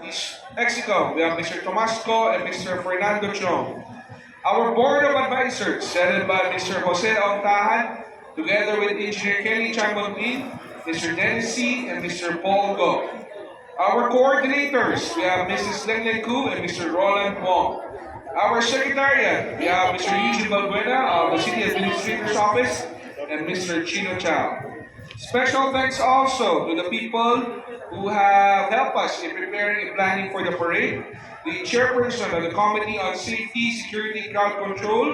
East Mexico, we have Mr. Tomasco and Mr. Fernando Chong. Our Board of Advisors, headed by Mr. Jose Ontahan, together with Engineer Kenny Changontin, Mr. Dennis C., and Mr. Paul Go. Our coordinators, we have Mrs. Len Len Ku and Mr. Roland Wong. Our secretariat, we have Mr. Eugene Balbuena of the City Administrator's Office and Mr. Chino Chow. Special thanks also to the people who have helped us in preparing and planning for the parade, the chairperson of the Committee on Safety, Security, Crowd Control,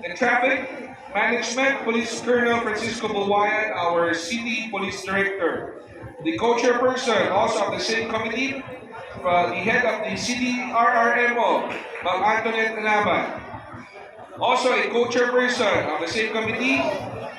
and Traffic Management, Police Colonel Francisco Bulwayan, our City Police Director. The co-chairperson also of the same committee, the head of the City RRMO, Ma'am Antoinette Anaban. Also a co-chairperson of the same committee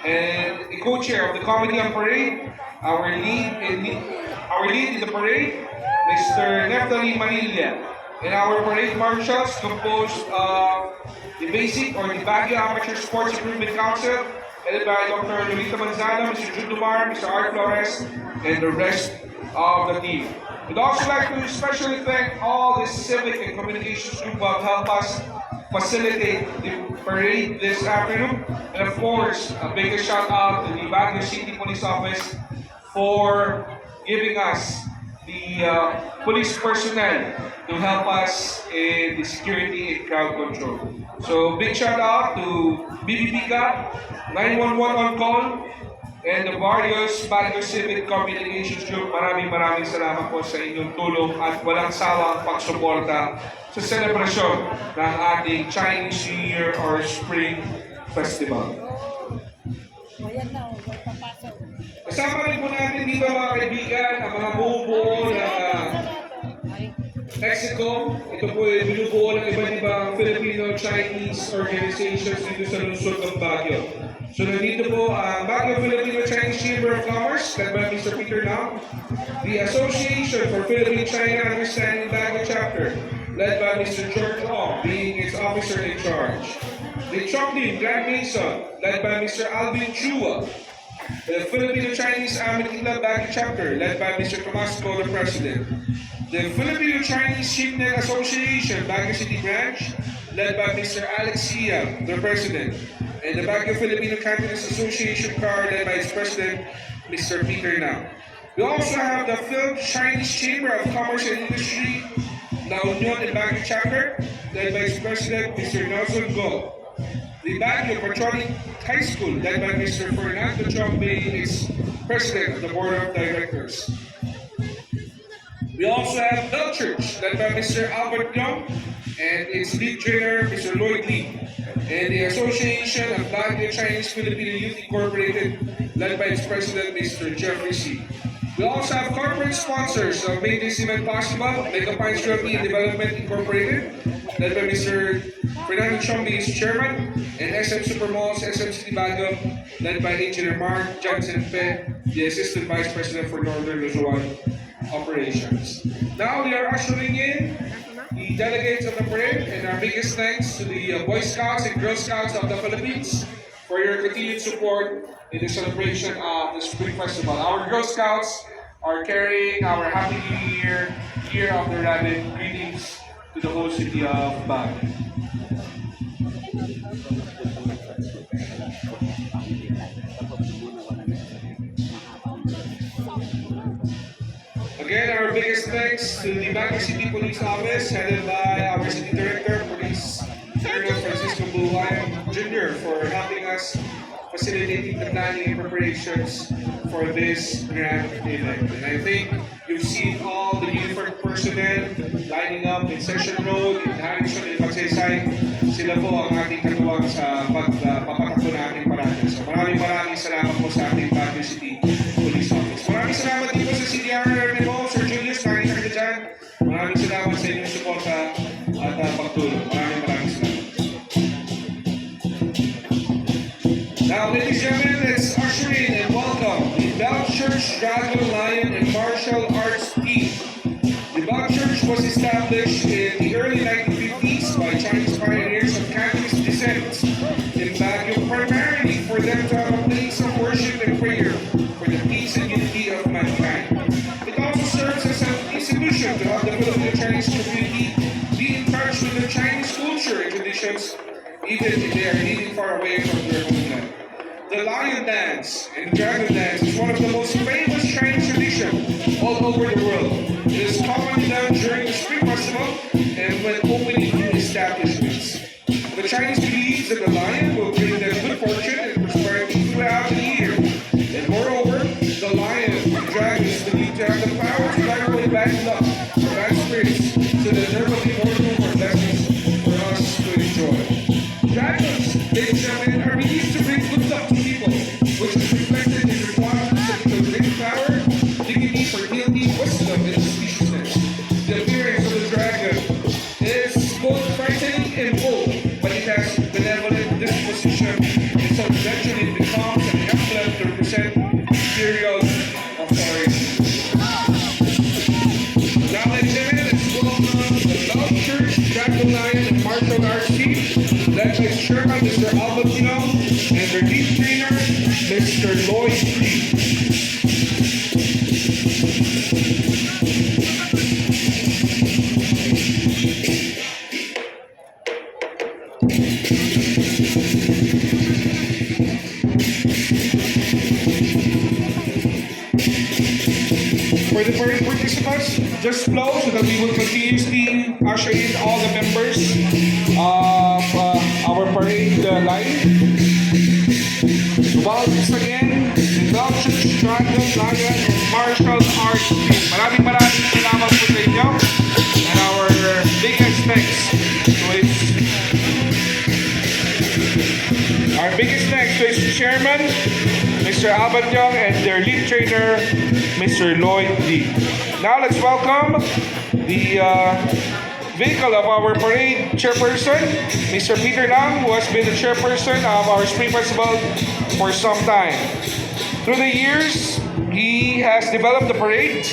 and a co-chair of the Committee on Parade, our lead in the parade, Mr. Neftali Manilla, and our parade marshals composed of the Basic or the Baguio Amateur Sports Improvement Council, headed by Dr. Lolita Manzano, Mr. Judumar, Mr. Art Flores, and the rest of the team. We'd also like to especially thank all the civic and communications group who have helped us facilitate the parade this afternoon. And of course, a big shout out to the Baguio City Police Office for giving us the police personnel to help us in the security and crowd control. So big shout out to BBPCA, 911 on call, and the various Baguio Civic Communications Group. Maraming salamat po sa inyong tulong at walang sawang pagsuporta sa selebrasyon ng ating Chinese New Year or Spring Festival. Kasama rin po natin dito mga kaibigan ang mga buo na Mexico. Ito po ay binubuo ng iba't ibang Filipino-Chinese organizations dito sa lungsod ng Baguio. So nandito po ang Baguio Filipino-Chinese Chamber of Commerce, led by Mr. Peter Nam, the Association for Philippine-China Understanding Baguio Chapter, led by Mr. George Ong, being its officer in charge. The Chongdin Grand Mason, led by Mr. Alvin Chua. The Filipino-Chinese Amity Club Baguio Chapter, led by Mr. Tomasco, the President. The Filipino-Chinese Shipnet Association Baguio City Branch, led by Mr. Alex Sia, the President. And the Baguio Filipino Cantonese Association CAR, led by its President, Mr. Peter Nam. We also have the Phil-Chinese Chamber of Commerce and Industry, La Union and Baguio Chapter, led by its President, Mr. Nelson Go. The Baguio Patriotic High School, led by Mr. Fernando Chong, being its President of the Board of Directors. We also have Bell Church, led by Mr. Albert Young, and its lead trainer, Mr. Lloyd Lee. And the Association of Baguio Chinese Filipino Youth Incorporated, led by its President, Mr. Jeffrey C. We also have corporate sponsors of making this event possible, Mega Pines Realty and Development Incorporated, led by Mr. Fernando Chong, its chairman, and SM Supermalls, SM City Baguio, led by Engineer Mark Johnson Pe, the Assistant Vice President for Northern Luzon Operations. Now we are ushering in the delegates of the parade, and our biggest thanks to the Boy Scouts and Girl Scouts of the Philippines for your continued support in the celebration of the Spring Festival. Our Girl Scouts are carrying our Happy New Year, Year of the Rabbit greetings to the whole city of Baguio. Again, our biggest thanks to the Baguio City Police Office, headed by our City Director, Police Colonel Francisco Bulwayan Jr., for helping us facilitating the planning and preparations for this grand event. And I think you've seen all the uniformed personnel lining up in Section Road, in Harrison, in Magsaysay. Sila po ang ating katuwang sa pagpapatakbo natin parati. So maraming salamat po sa ating Baguio City Police Office. Maraming salamat din po sa CDR mo, Sir Julius, nakikita ka dyan. Maraming salamat sa inyong suporta at pagtulong. Maraming salamat. Now, ladies and gentlemen, let's usher in and welcome the Bell Church Dragon, Lion, and Martial Arts team. The Bell Church was established in the early 1950s by Chinese pioneers of Cantonese descent in Baguio, primarily for them to have a place of worship and prayer for the peace and unity of mankind. It also serves as an institution to help the Filipino Chinese community be in touch with the Chinese culture and traditions, even if they are living far away from their homeland. The lion dance and dragon dance is one of the most famous Chinese traditions all over the world. It is commonly done during the Spring Festival and when opening new establishments. The Chinese believe that the lion will bring them good fortune and prosperity throughout the year. And moreover, the lion and dragon is believed to have the power to drive away bad luck or bad spirits, so that there will be more room for blessings for us to enjoy. Dragons, ladies and gentlemen, are believed to bring good luck to people, which is reflected in their qualities of great power, dignity, fertility, wisdom, and auspiciousness. The appearance of the dragon is both frightening and bold, but it has benevolent disposition, and so eventually it becomes an emblem to represent imperial authority. Now, ladies and gentlemen, let's welcome the Love Church Dragon Lion and Martial Arts team, led by Chairman Mr. Albertino and their lead trainer, Mr. Lloyd Lee. For the parade participants, just flow so that we will continuously usher in all the members of our parade line. Once again, Love Church, Dragon, Lion, and Martial Arts team. Maraming salamat po sa inyo. And our biggest thanks to its chairman, Mr. Albert Young, and their lead trainer, Mr. Lloyd Lee. Now let's welcome the vehicle of our parade chairperson, Mr. Peter Lam, who has been the chairperson of our Spring Festival for some time. Through the years, he has developed the parade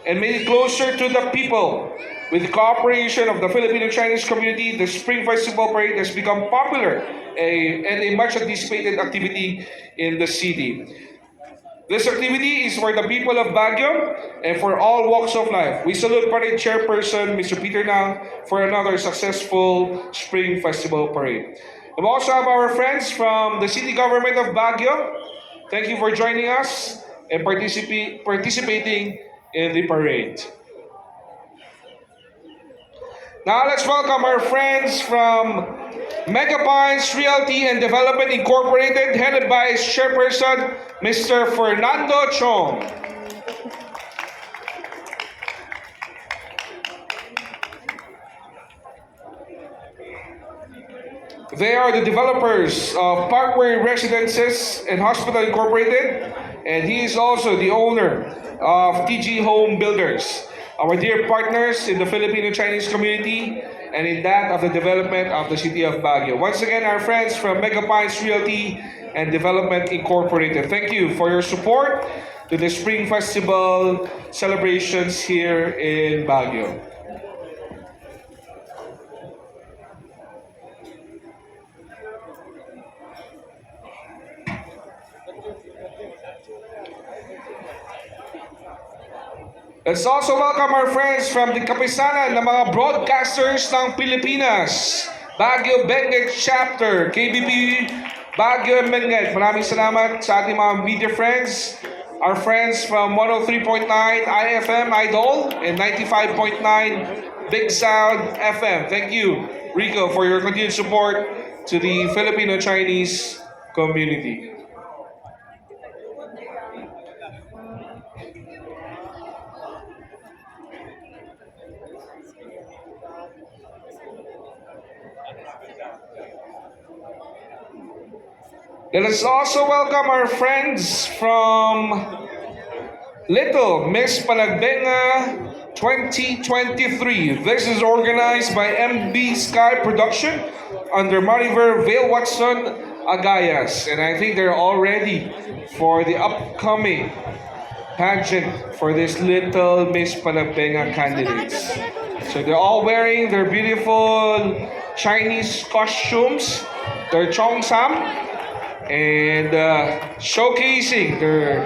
and made it closer to the people. With the cooperation of the Filipino Chinese community, the Spring Festival Parade has become popular and a much anticipated activity in the city. This activity is for the people of Baguio and for all walks of life. We salute Parade Chairperson Mr. Peter Nang for another successful Spring Festival Parade. We also have our friends from the City Government of Baguio. Thank you for joining us and participating in the parade. Now let's welcome our friends from Megapines Realty and Development Incorporated, headed by its chairperson, Mr. Fernando Chong. They are the developers of Parkway Residences and Hospital Incorporated, and he is also the owner of TG Home Builders, our dear partners in the Filipino Chinese community and in that of the development of the city of Baguio. Once again, our friends from Megapines Realty and Development Incorporated, thank you for your support to the Spring Festival celebrations here in Baguio. Let's also welcome our friends from the kapisanan ng mga broadcasters ng Pilipinas, Baguio Benguet Chapter, KBP Baguio Benguet. Maraming salamat sa ating mga media friends, our friends from 103.9 IFM Idol and 95.9 Big Sound FM. Thank you, Rico, for your continued support to the Filipino-Chinese community. Let us also welcome our friends from Little Miss Panagbenga 2023. This is organized by MB Sky Production under Mariver Vale Watson Agayas. And I think they're all ready for the upcoming pageant for this Little Miss Panagbenga candidates. So they're all wearing their beautiful Chinese costumes, their cheongsam, and showcasing their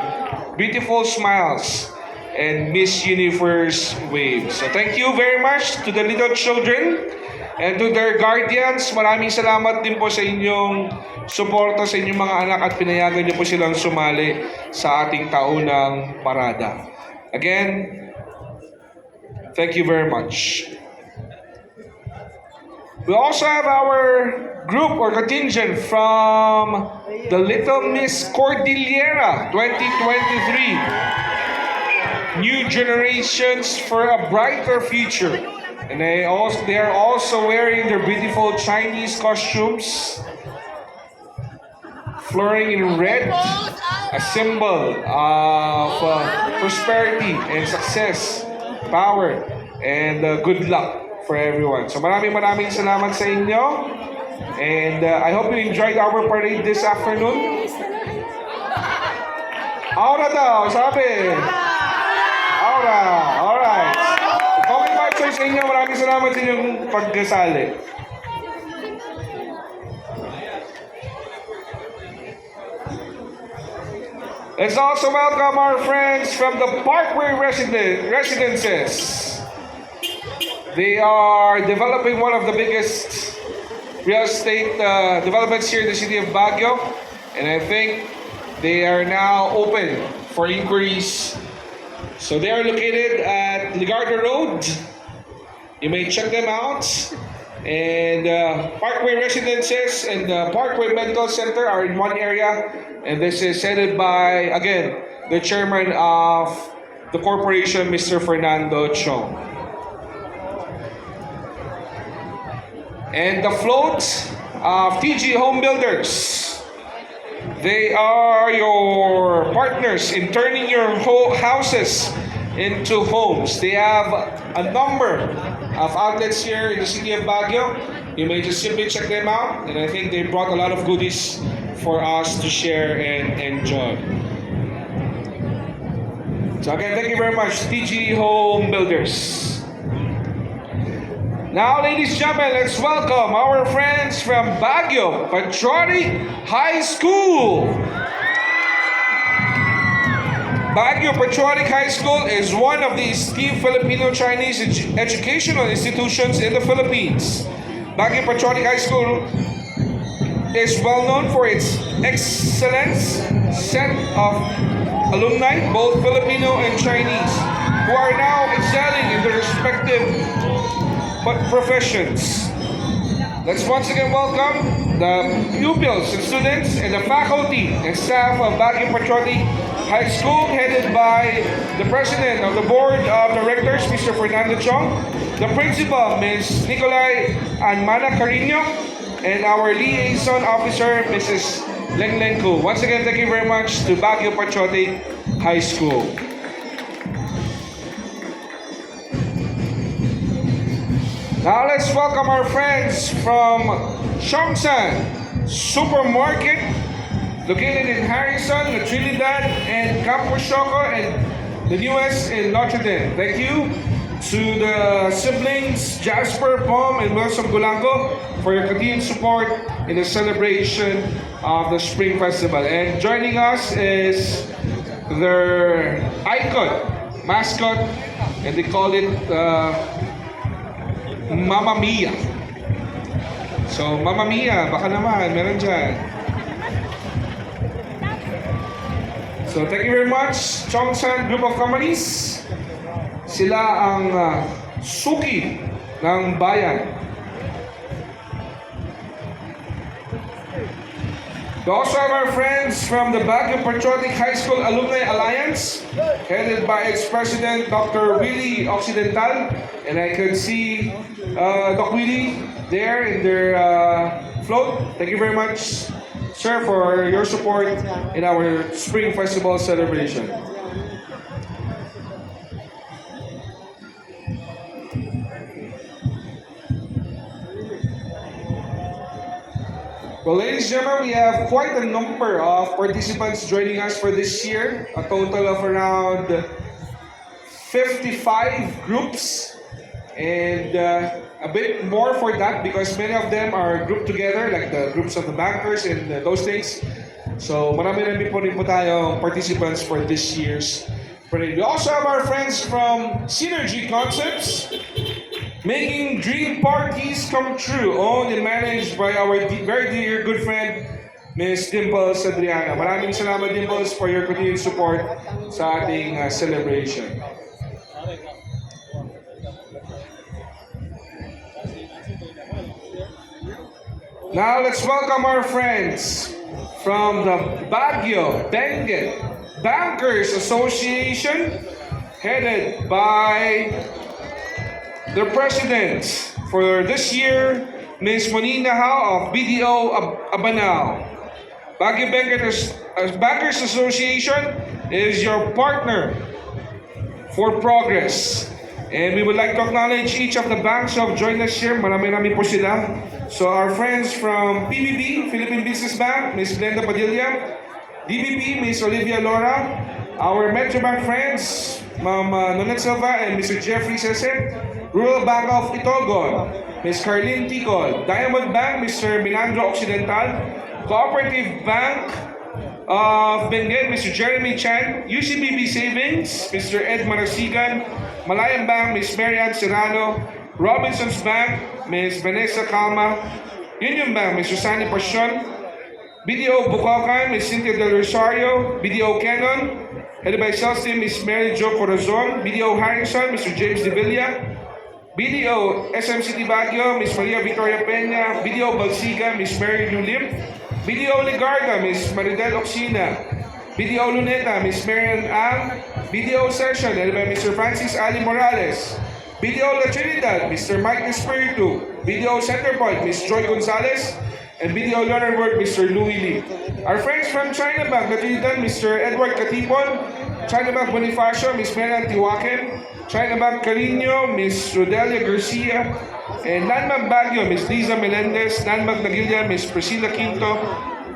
beautiful smiles. and Miss Universe Wave. So thank you very much to the little children and to their guardians. Maraming salamat din po sa inyong suporta sa inyong mga anak at pinayagan niyo po silang sumali sa ating taunang parada. Again, thank you very much. We also have our group or contingent from the Little Miss Cordillera 2023. New generations for a brighter future. And they are also wearing their beautiful Chinese costumes, flooring in red, a symbol of prosperity and success, power, and good luck for everyone. So maraming salamat sa inyo. And I hope you enjoyed our parade this afternoon. Aura daw, sabi. Aura, alright. Okay ba ito sa inyo? Maraming salamat sa inyong pagkasali. Let's also welcome our friends from the Parkway Residences. They are developing one of the biggest real estate developments here in the city of Baguio. And I think they are now open for inquiries. So they are located at Ligarda Road. You may check them out. And Parkway Residences and the Parkway Medical Center are in one area. And this is headed by, again, the chairman of the corporation, Mr. Fernando Chong. And the float of TG Home Builders. They are your partners in turning your houses into homes. They have a number of outlets here in the city of Baguio. You may just simply check them out. And I think they brought a lot of goodies for us to share and enjoy. So again, thank you very much, TG Home Builders. Now, ladies and gentlemen, let's welcome our friends from Baguio Patriotic High School. Baguio Patriotic High School is one of the esteemed Filipino-Chinese educational institutions in the Philippines. Baguio Patriotic High School is well known for its excellence set of alumni, both Filipino and Chinese, who are now excelling in their respective professions. Let's once again welcome the pupils and students and the faculty and staff of Baguio Patriotic High School, headed by the President of the Board of Directors, Mr. Fernando Chong, the Principal, Ms. Nicolay Anmana Carino, and our Liaison Officer, Mrs. Leng Leng Ku. Once again, thank you very much to Baguio Patriotic High School. Now let's welcome our friends from Shongsan Supermarket, located in Harrison, Trinidad, and Campo Choco, and the newest in Notre Dame. Thank you to the siblings Jasper, Pom, and Wilson Gulango for your continued support in the celebration of the Spring Festival. And joining us is their icon, mascot, and they call it Mama Mia. So, Mama Mia, baka naman, meron dyan. So, thank you very much, Chongsan Group of Companies. Sila ang suki ng bayan. We also have our friends from the Baguio Patriotic High School Alumni Alliance, headed by its president, Dr. Willie Occidental. And I could see Doc Willie there in their float. Thank you very much, sir, for your support in our Spring Festival celebration. Well, ladies and gentlemen, we have quite a number of participants joining us for this year. A total of around 55 groups. And a bit more for that because many of them are grouped together, like the groups of the bankers and those things. So marami po rin po tayong participants for this year's Parade. We also have our friends from Synergy Concepts, making dream parties come true, owned and managed by our very dear good friend, Miss Dimples Adriana. Maraming salamat, Dimples, for your continued support sa ating celebration. Now let's welcome our friends from the Baguio Benguet Bankers Association, headed by the president for this year, Ms. Monina Hao of BDO Abanao. Baguio Bankers Association is your partner for progress. And we would like to acknowledge each of the banks who have joined us here. Marami-rami po sila. So our friends from PBB, Philippine Business Bank, Ms. Glenda Padilla, DBP, Ms. Olivia Lora, our Metrobank friends, Ma'am Nonet Silva and Mr. Jeffrey Sesep, Rural Bank of Itogon, Ms. Carlene Ticol, Diamond Bank, Mr. Minandro Occidental, Cooperative Bank of Benguet, Mr. Jeremy Chan, UCBB Savings, Mr. Ed Marasigan, Malayan Bank, Ms. Marianne Serrano, Robinson's Bank, Ms. Vanessa Calma, Union Bank, Mr. Sunny Passion, BDO Bukakan, Ms. Cynthia Del Rosario, BDO Canon, headed by sales team, Ms. Mary Jo Corazon, BDO Harrison, Mr. James De Villa, BDO SMCT Baguio, Ms. Maria Victoria Peña, BDO Balsiga, Ms. Mary Lulim, BDO Ligarda, Ms. Maridel Oxina, BDO Luneta, Ms. Marian Ang, BDO Session, headed by Mr. Francis Ali Morales, BDO La Trinidad, Mr. Mike Espiritu, BDO Centerpoint, Ms. Joy Gonzalez, and BDO Learner World, Mr. Louis Lee. Our friends from China Bank, La Trinidad, Mr. Edward Catipon, China Bank Bonifacio, Ms. Marian Tiwaken, China Bank Carino, Ms. Rodelia Garcia, and Landbank Baguio, Ms. Liza Melendez, Landbank Nagilla, Ms. Priscilla Quinto,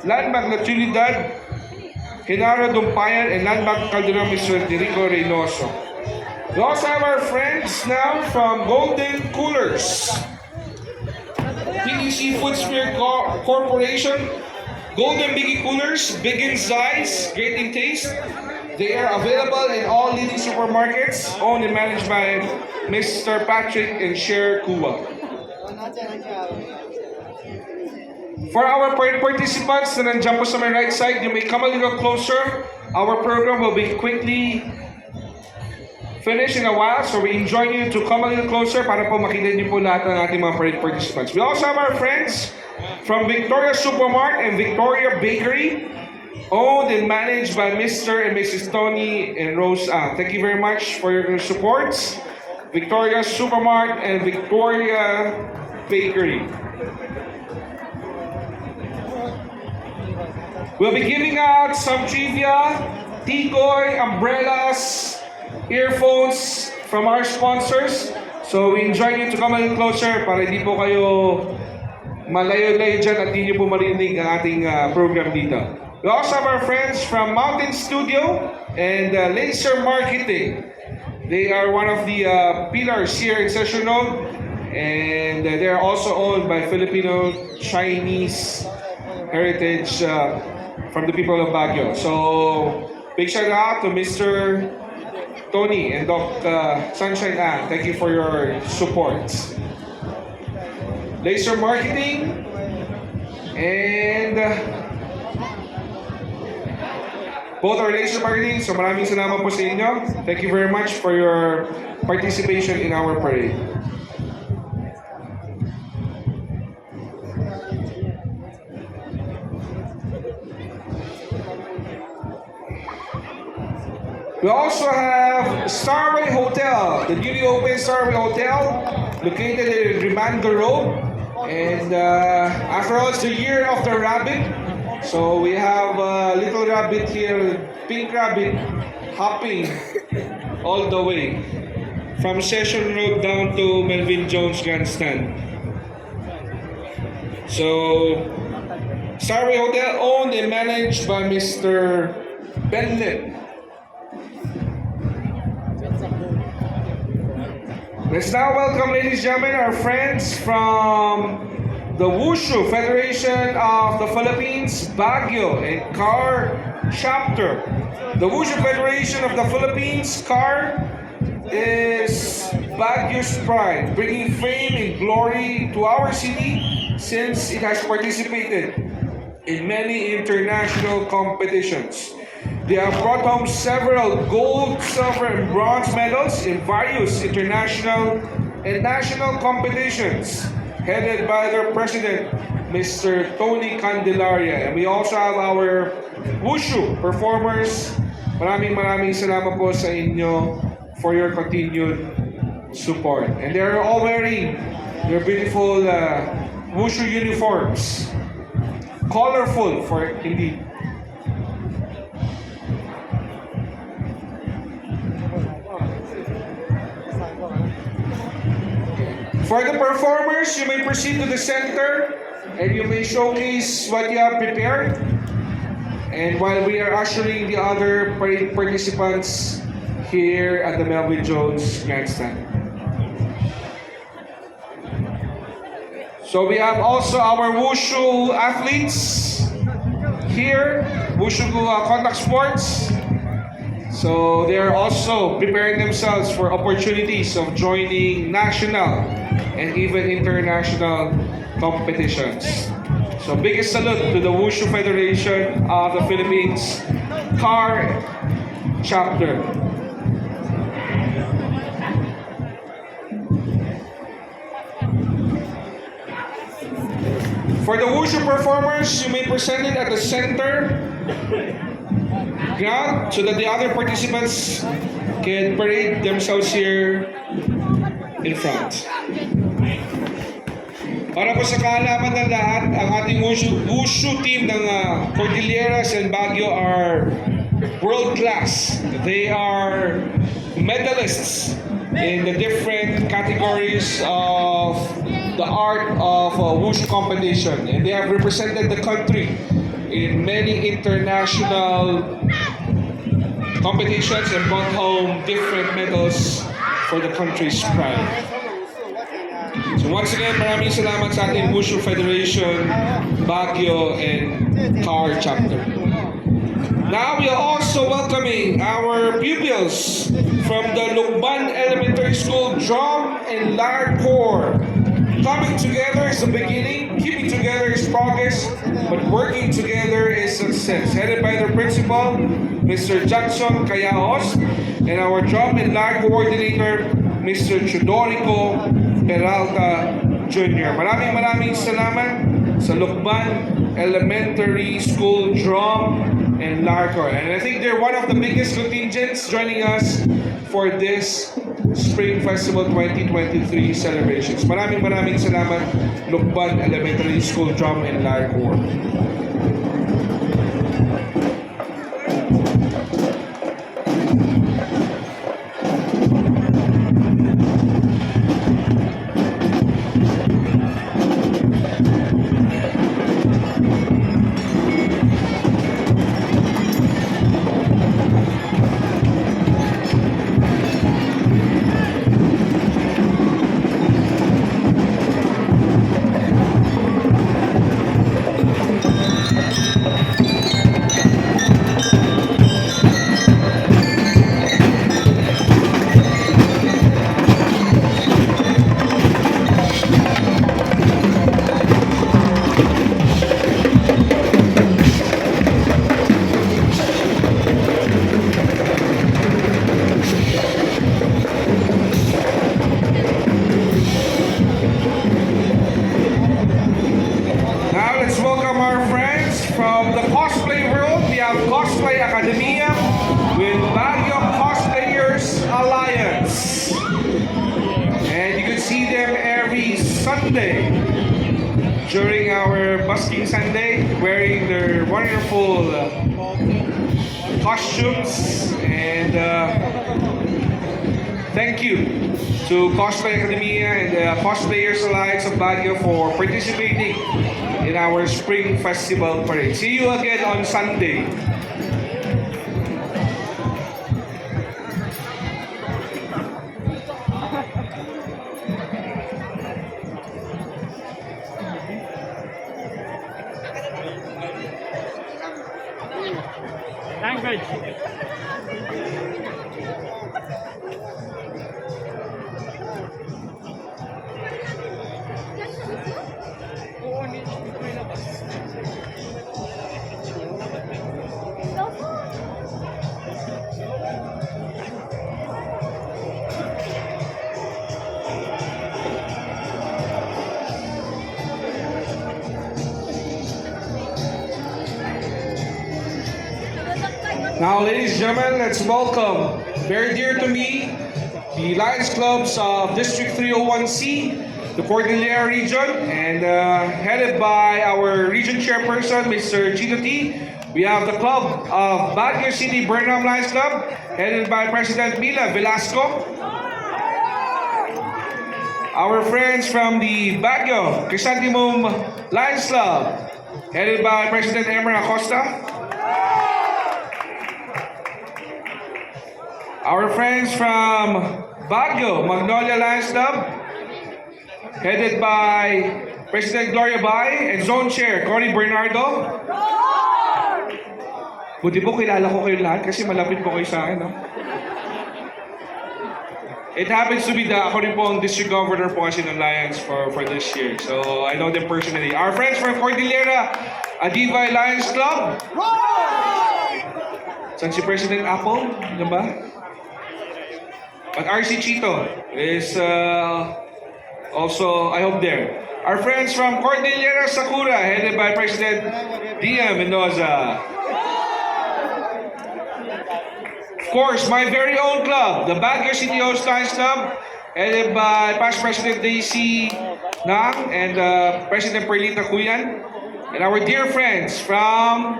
Landbank La Trinidad, Genaro Dumpayan, and Landbank Calderon, Mr. Derico Reynoso. We also have our friends now from Golden Coolers, PDC Food Spirit Corporation. Golden Biggie Coolers, big in size, great in taste. They are available in all leading supermarkets, owned and managed by Mr. Patrick and Cher Kuwa. For our participants na nandiyan po sa my right side, you may come a little closer. Our program will be quickly finished in a while, so we enjoin you to come a little closer para po makita niyo po lahat ng ating mga parade participants. We also have our friends from Victoria Supermart and Victoria Bakery, owned and managed by Mr. and Mrs. Tony and Rose Ang. Thank you very much for your support. Victoria Supermart and Victoria Bakery. We'll be giving out some trivia, tikoy, umbrellas, earphones from our sponsors. So we enjoy you to come a little closer para hindi po kayo malayo-layo dyan at hindi nyo po marinig ang ating program dito. We also have our friends from Mountain Studio and Laser Marketing. They are one of the pillars here in Session Road, and they are also owned by Filipino Chinese heritage from the people of Baguio. So big shout out to Mr. Tony and Doc Sunshine Ann. Thank you for your support. Laser Marketing and both are Laser Marketing, so maraming salamat po sa inyo. Thank you very much for your participation in our parade. We also have Starway Hotel, the newly opened Starway Hotel, located in Remando Road. And after all, it's the year of the rabbit. So we have a little rabbit here, pink rabbit, hopping all the way from Session Road down to Melvin Jones Grandstand. So, Starway Hotel, owned and managed by Mr. Benlet. Let's now welcome, ladies and gentlemen, our friends from the Wushu Federation of the Philippines, Baguio and Car Chapter. The Wushu Federation of the Philippines, CAR, is Baguio's pride, bringing fame and glory to our city since it has participated in many international competitions. They have brought home several gold, silver, and bronze medals in various international and national competitions, headed by their president, Mr. Tony Candelaria. And we also have our Wushu performers. Maraming salamat po sa inyo for your continued support. And they're all wearing their beautiful Wushu uniforms. Colorful for indeed. For the performers, you may proceed to the center and you may showcase what you have prepared. And while we are ushering the other parade participants here at the Melvin Jones Grandstand. So we have also our Wushu athletes here, Wushu contact sports. So they are also preparing themselves for opportunities of joining national and even international competitions. So biggest salute to the Wushu Federation of the Philippines CAR chapter. For the Wushu performers, you may present it at the center ground so that the other participants can parade themselves here in front. Para po sa kaalaman ng lahat, ang ating Wushu team ng Cordilleras and Baguio are world-class. They are medalists in the different categories of the art of Wushu competition. And they have represented the country in many international competitions and brought home different medals for the country's pride. So once again, maraming salamat sa ating Wushu Federation, Baguio, and CAR chapter. Now we are also welcoming our pupils from the Lukban Elementary School Drum and Lyre Corps. Coming together is the beginning, keeping together is progress, but working together is success. Headed by their principal, Mr. Jackson Cayaos, and our drum and lyre coordinator, Mr. Chudorico Peralta Jr. Maraming salamat sa Lukban Elementary School Drum and Lyre Corps. And I think they're one of the biggest contingents joining us for this Spring Festival 2023 celebrations. Maraming salamat, Lukban Elementary School Drum and Lyre Corps. With Baguio Cosplayers Alliance. And you can see them every Sunday during our busking Sunday, wearing their wonderful costumes. And thank you to Cosplay Academia and the Cosplayers Alliance of Baguio for participating in our Spring Festival Parade. See you again on Sunday. Language. Now, ladies and gentlemen, let's welcome, very dear to me, the Lions Clubs of District 301C, the Cordillera region, and headed by our region chairperson, Mr. Gino T. We have the club of Baguio City Burnham Lions Club, headed by President Mila Velasco. Our friends from the Baguio Chrysanthemum Lions Club, headed by President Emer Acosta. Our friends from Baguio Magnolia Lions Club, headed by President Gloria Bay and Zone Chair Connie Bernardo. Buti po kilala ko kayo lahat kasi malapit po kayo sa akin. No? It happens to be ako rin po ang district governor po kasi ng Lions for this year. So I know them personally. Our friends from Cordillera Adiva Lions Club. San si President Apple? Ano ba? But RC Chito is also, I hope, there. Our friends from Cordillera Sakura, headed by President Dia Mendoza. Of course, my very own club, the Baguio City Host Lions Club, headed by past President Daisy Nang and President Perlita Cuyan. And our dear friends from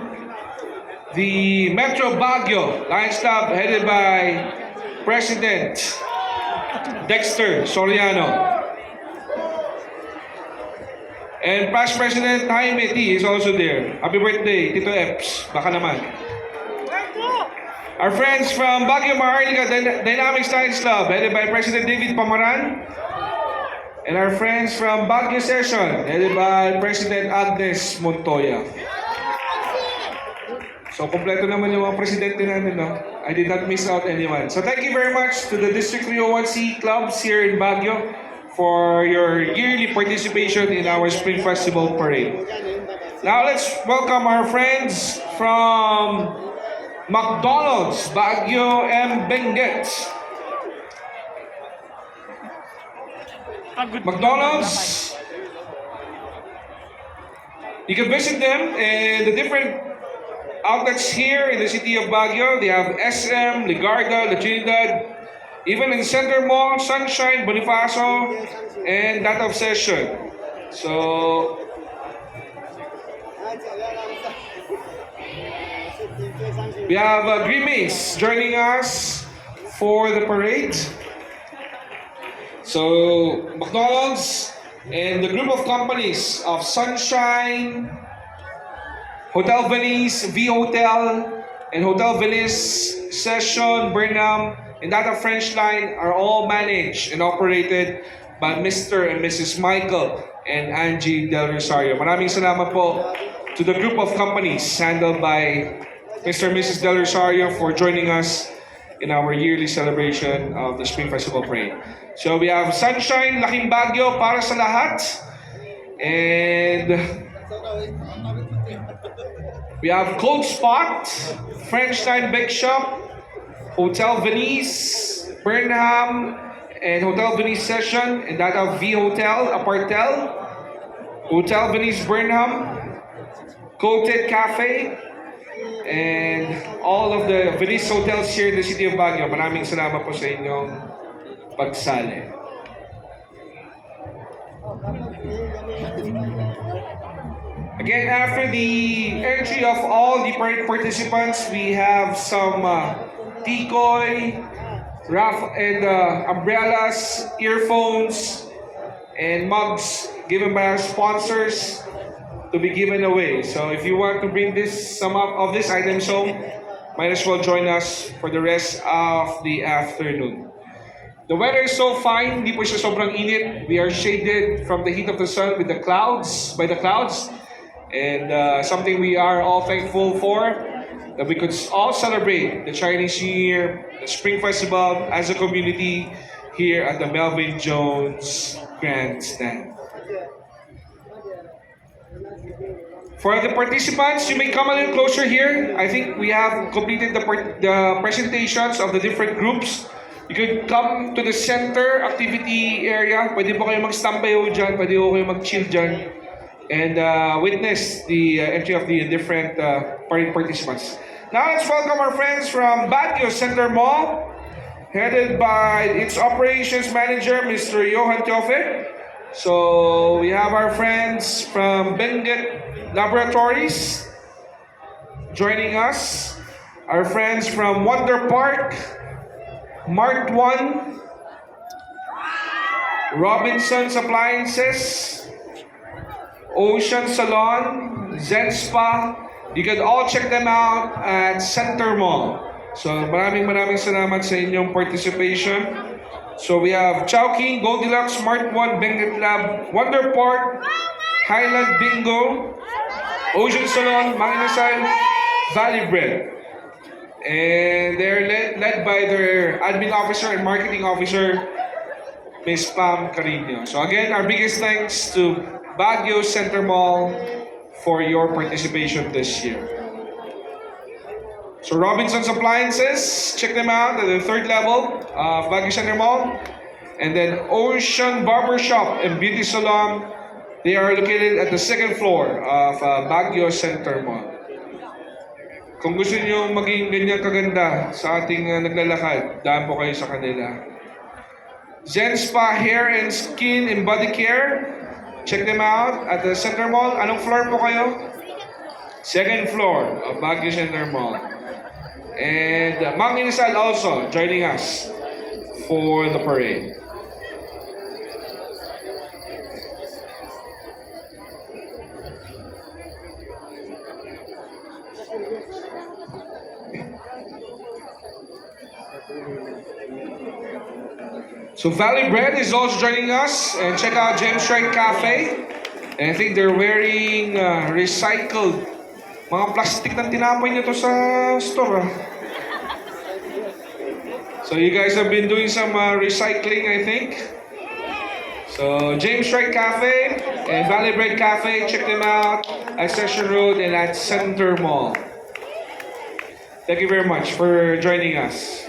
the Metro Baguio Lions Club, headed by President Dexter Soriano. And past President Jaime T is also there. Happy birthday, Tito Eps. Baka naman. Our friends from Baguio Maharlika Dynamics Lions Club, headed by President David Pamaran. And our friends from Baguio Session, headed by President Agnes Montoya. So, kompleto naman yung mga presidente natin, no? I did not miss out anyone. So, thank you very much to the District 301C clubs here in Baguio for your yearly participation in our Spring Festival Parade. Now, let's welcome our friends from McDonald's, Baguio and Benguet. McDonald's, you can visit them in the different outlets here in the city of Baguio. They have SM, Ligarda, La Trinidad, even in Center Mall, Sunshine, Bonifacio, and that of Session. So, we have Grimace joining us for the parade. So, McDonald's and the group of companies of Sunshine, Hotel Venice, V Hotel, and Hotel Venice, Session, Burnham, and that of French Line are all managed and operated by Mr. and Mrs. Michael and Angie Del Rosario. Maraming salamat po to the group of companies handled by Mr. and Mrs. Del Rosario for joining us in our yearly celebration of the Spring Festival Parade. So we have Sunshine, Laking Baguio para sa lahat. And we have Cold Spot, French Line Bake Shop, Hotel Venice, Burnham, and Hotel Venice Session, and that of V Hotel, Apartel, Hotel Venice Burnham, Coated Cafe, and all of the Venice hotels here in the city of Baguio. Maraming salamat po sa inyong pagsali. Again, after the entry of all the parade participants, we have some decoy, and umbrellas, earphones, and mugs given by our sponsors to be given away. So if you want to bring some of these items home, might as well join us for the rest of the afternoon. The weather is so fine, hindi po siya sobrang init. We are shaded from the heat of the sun with the clouds, by the clouds. And something we are all thankful for, that we could all celebrate the Chinese New Year, the Spring Festival as a community here at the Melvin Jones Grandstand. For the participants, you may come a little closer here. I think we have completed the presentations of the different groups. You could come to the center activity area. Pwede po kayo mag-standby dyan. Pwede po kayo mag-chill dyan. And witness the entry of the different parade participants. Now let's welcome our friends from Baguio Center Mall, headed by its operations manager, Mr. Johan Tiofe. So we have our friends from Benguet Laboratories joining us. Our friends from Wonder Park, Mark 1, Robinson's Appliances, Ocean Salon, Zen Spa. You can all check them out at Center Mall. So maraming salamat sa inyong participation. So we have Chowking, Goldilocks, Smart One, Benguet Lab, Wonder Park, Highland Bingo, Ocean Salon, Manginasal, Valley Bread. And they're led by their admin officer and marketing officer, Miss Pam Carino. So again, our biggest thanks to Baguio Center Mall for your participation this year. So Robinson's Appliances, check them out at the third level of Baguio Center Mall. And then Ocean Barbershop and Beauty Salon, they are located at the second floor of Baguio Center Mall. Kung gusto niyo maging ganyan kaganda sa ating naglalakad, daan po kayo sa kanila. Zen Spa Hair and Skin and Body Care, check them out at the Center Mall. Anong floor po kayo? Second floor of Baguio Center Mall. And Mang Inasal also joining us for the parade. So Valley Bread is also joining us, and check out Gem Strike Cafe. And I think they're wearing recycled mga plastic na tinapay nyo to sa store. So you guys have been doing some recycling, I think. So James Strike Cafe and Valley Bread Cafe, check them out at Session Road and at Center Mall. Thank you very much for joining us.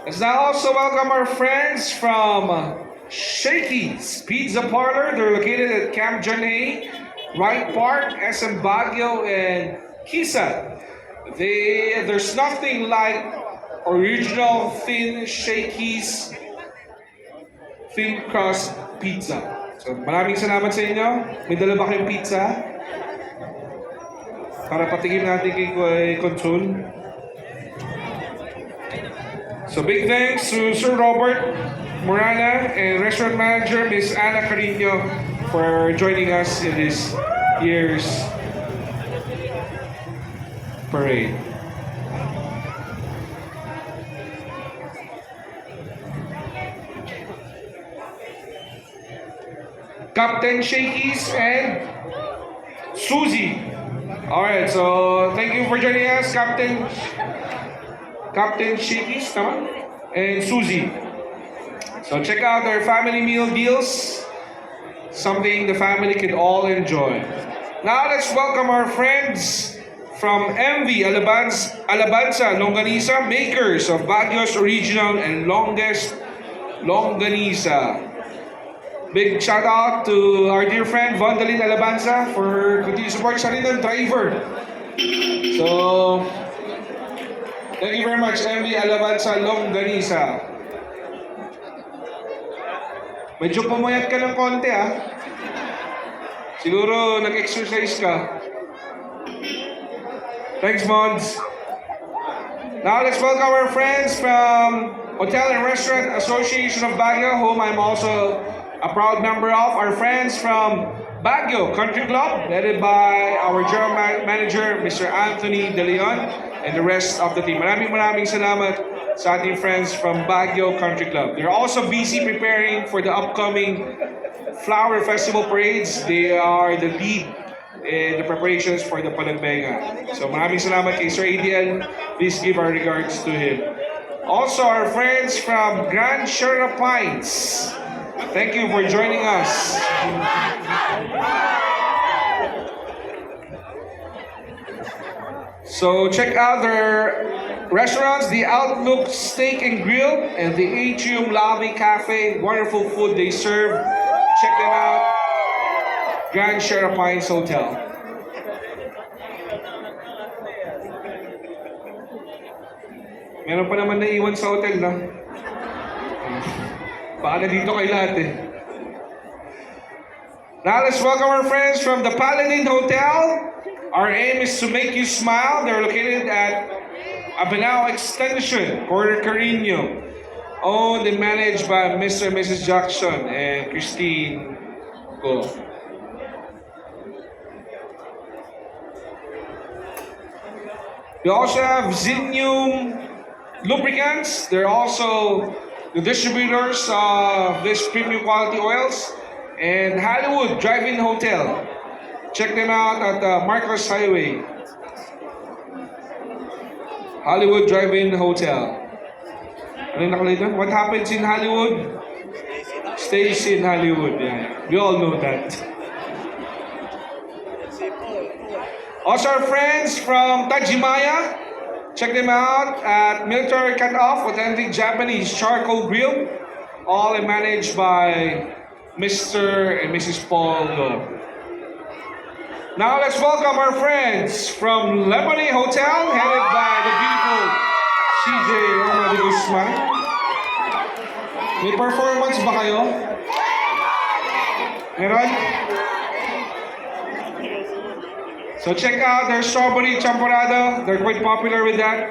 Let's now also welcome our friends from Shakey's Pizza Parlor. They're located at Camp John A, Wright Park, SM Baguio, and Kisa. There's nothing like original thin Shakey's thin crust pizza. So maraming salamat sa inyo. May dala ba kayong pizza? Para patigim natin kay Consul. So big thanks to Sir Robert Morana and restaurant manager Miss Ana Carino for joining us in this year's parade. Captain Shakey's and Susie. Alright, so thank you for joining us, Captain Shakey's, and Susie. So check out their family meal deals. Something the family can all enjoy. Now let's welcome our friends from MV Alabanza Longanisa, makers of Baguio's original and longest Longanisa. Big shout out to our dear friend Vondalin Alabanza for continued support. Siya rin ang driver. So thank you very much, MV Alabanza Longanisa. Medyo pumayat ka ng konti, Siguro nag-exercise ka. Thanks, Mods. Now let's welcome our friends from Hotel and Restaurant Association of Baguio, whom I'm also a proud member of. Our friends from Baguio Country Club, led by our general manager, Mr. Anthony De Leon, and the rest of the team. Maraming salamat sa ating friends from Baguio Country Club. They're also busy preparing for the upcoming Flower Festival Parades. They are the lead in the preparations for the Panagbenga. So maraming salamat kay Sir ADL. Please give our regards to him. Also our friends from Grand Sierra Pines. Thank you for joining us. So check out their restaurants, the Outlook Steak and Grill and the Atrium Lobby Cafe. Wonderful food they serve. Check them out. Grand Sierra Pines Hotel. Meron pa naman naiwan sa hotel, no? Baka na dito kayo lahat eh. Now let's welcome our friends from the Paladin Hotel. Our aim is to make you smile. They're located at Abanao Extension, Corner Carino. Owned and managed by Mr. and Mrs. Jackson and Christine Go. We also have Zinium Lubricants. They're also the distributors of this premium quality oils. And Hollywood Drive-In Hotel. Check them out at Marcos Highway. Hollywood Drive-In Hotel. Ano yung nakalagay doon? What happens in Hollywood? Stays in Hollywood. Yeah. We all know that. Also our friends from Tajimaya. Check them out at Military Cut-Off, authentic Japanese charcoal grill. All managed by Mr. and Mrs. Paul Lo. Now let's welcome our friends from Lebanese Hotel, headed by the beautiful CJ Romano Guzman. May performance ba kayo? Meron? So check out their strawberry champorado. They're quite popular with that.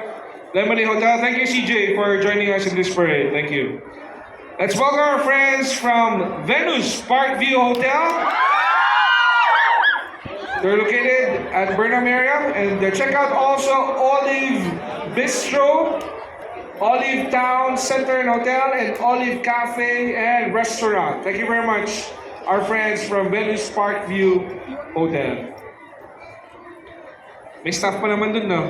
Lebanese Hotel. Thank you, CJ, for joining us in this parade. Thank you. Let's welcome our friends from Venus Parkview Hotel. They're located at Burnham area, and check out also Olive Bistro, Olive Town Center and Hotel, and Olive Cafe and Restaurant. Thank you very much, our friends from Venus Parkview Hotel. May staff pa naman dun, no?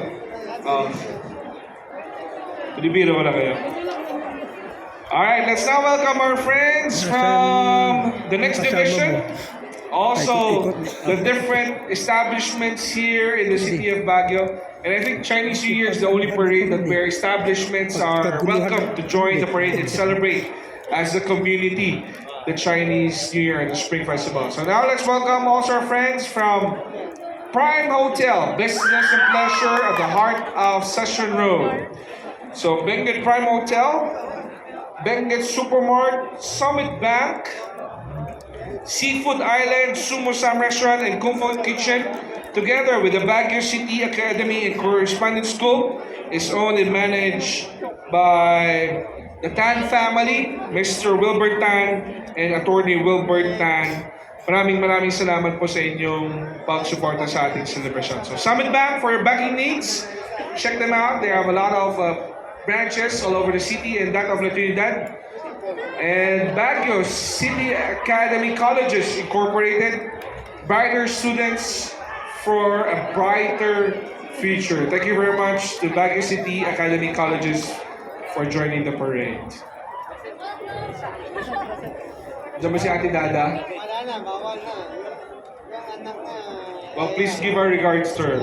Binibiro wala kayo. Alright, let's now welcome our friends from the next division. Also, the different establishments here in the city of Baguio. And I think Chinese New Year is the only parade that where establishments are welcome to join the parade and celebrate as a community the Chinese New Year and the Spring Festival. So now let's welcome also our friends from Prime Hotel, Business and Pleasure at the heart of Session Road. So Benguet Prime Hotel, Benguet Supermart, Summit Bank, Seafood Island, Sumo Sam Restaurant, and Kung Fu Kitchen, together with the Baguio City Academy and Correspondence School, is owned and managed by the Tan family, Mr. Wilbert Tan and Attorney Wilbert Tan. Maraming salamat po sa inyong pag-suporta sa ating celebration. So Summit Bank, for your banking needs, check them out. They have a lot of branches all over the city and that of La Trinidad. And Baguio City Academy Colleges Incorporated, brighter students for a brighter future. Thank you very much to Baguio City Academy Colleges for joining the parade. Diyan ba si Ate Dada? Wala na, bawal na. Yung anak na... Well, please give our regards to her.